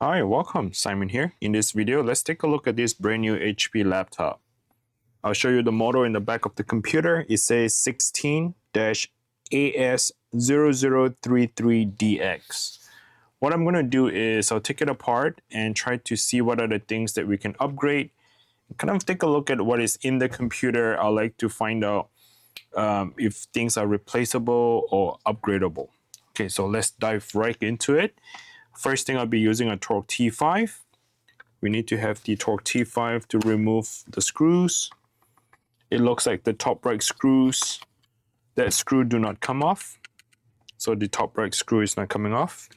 Hi, welcome. Simon here. In this video, let's take a look at this brand new HP laptop. I'll show you the model in the back of the computer. It says 16-as0033dx. What I'm going to do is I'll take it apart and try to see what are the things that we can upgrade. Kind of take a look at what is in the computer. I like to find out if things are replaceable or upgradable. Okay, so let's dive right into it. First thing, I'll be using a Torque T5. We need to have the Torque T5 to remove the screws. It looks like the top right screws, that screw do not come off. So the top right screw is not coming off.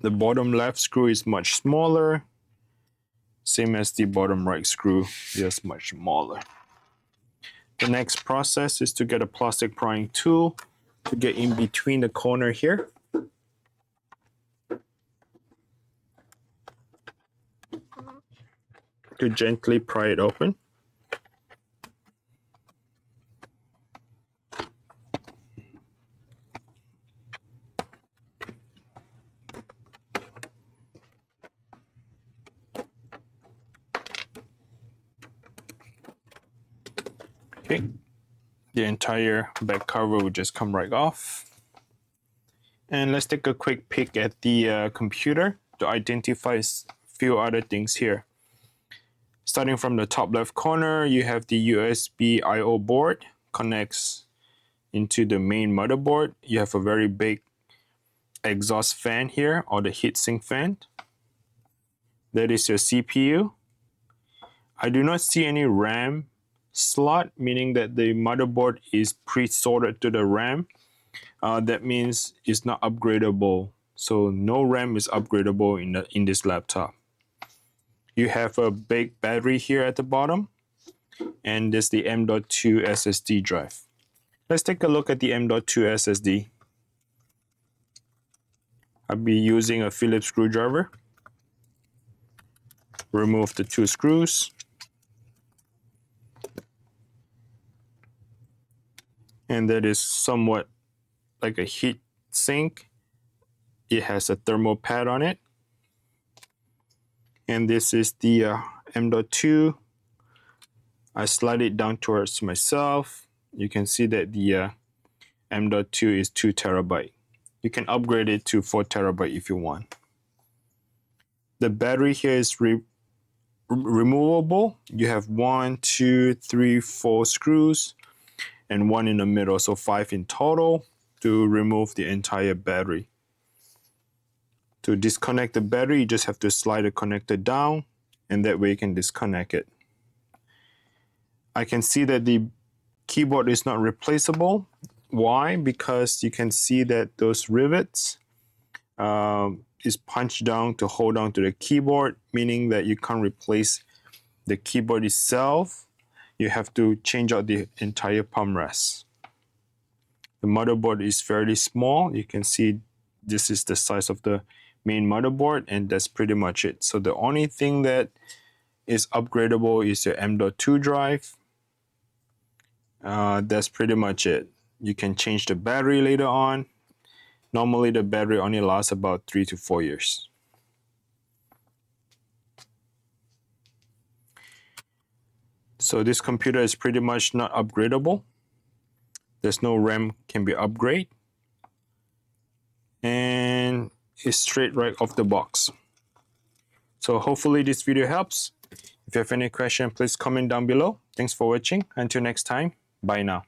The bottom left screw is much smaller. Same as the bottom right screw, just much smaller. The next process is to get a plastic prying tool to get in between the corner here. To gently pry it open. Okay, the entire back cover will just come right off. And let's take a quick peek at the computer to identify a few other things here. Starting from the top left corner, you have the USB I/O board, connects into the main motherboard. You have a very big exhaust fan here, or the heatsink fan. That is your CPU. I do not see any RAM slot, meaning that the motherboard is pre-sorted to the RAM. That means it's not upgradable. So no RAM is upgradable in this laptop. You have a big battery here at the bottom, and this is the M.2 SSD drive. Let's take a look at the M.2 SSD. I'll be using a Phillips screwdriver. Remove the two screws. And that is somewhat like a heat sink. It has a thermal pad on it. And this is the M.2. I slide it down towards myself. You can see that the M.2 is 2 terabyte. You can upgrade it to 4 terabyte if you want. The battery here is removable. You have 1, 2, 3, 4 screws and 1 in the middle, so 5 in total to remove the entire battery. To disconnect the battery, you just have to slide the connector down, and that way you can disconnect it. I can see that the keyboard is not replaceable. Why? Because you can see that those rivets is punched down to hold on to the keyboard, meaning that you can't replace the keyboard itself. You have to change out the entire palm rest. The motherboard is fairly small. You can see this is the size of the main motherboard, and that's pretty much it. So the only thing that is upgradable is your M.2 drive. That's pretty much it. You can change the battery later on. Normally the battery only lasts about 3 to 4 years. So this computer is pretty much not upgradable. There's no RAM can be upgraded. And it's straight right off the box. So hopefully this video helps. If you have any question, please comment down below. Thanks for watching. Until next time, bye now.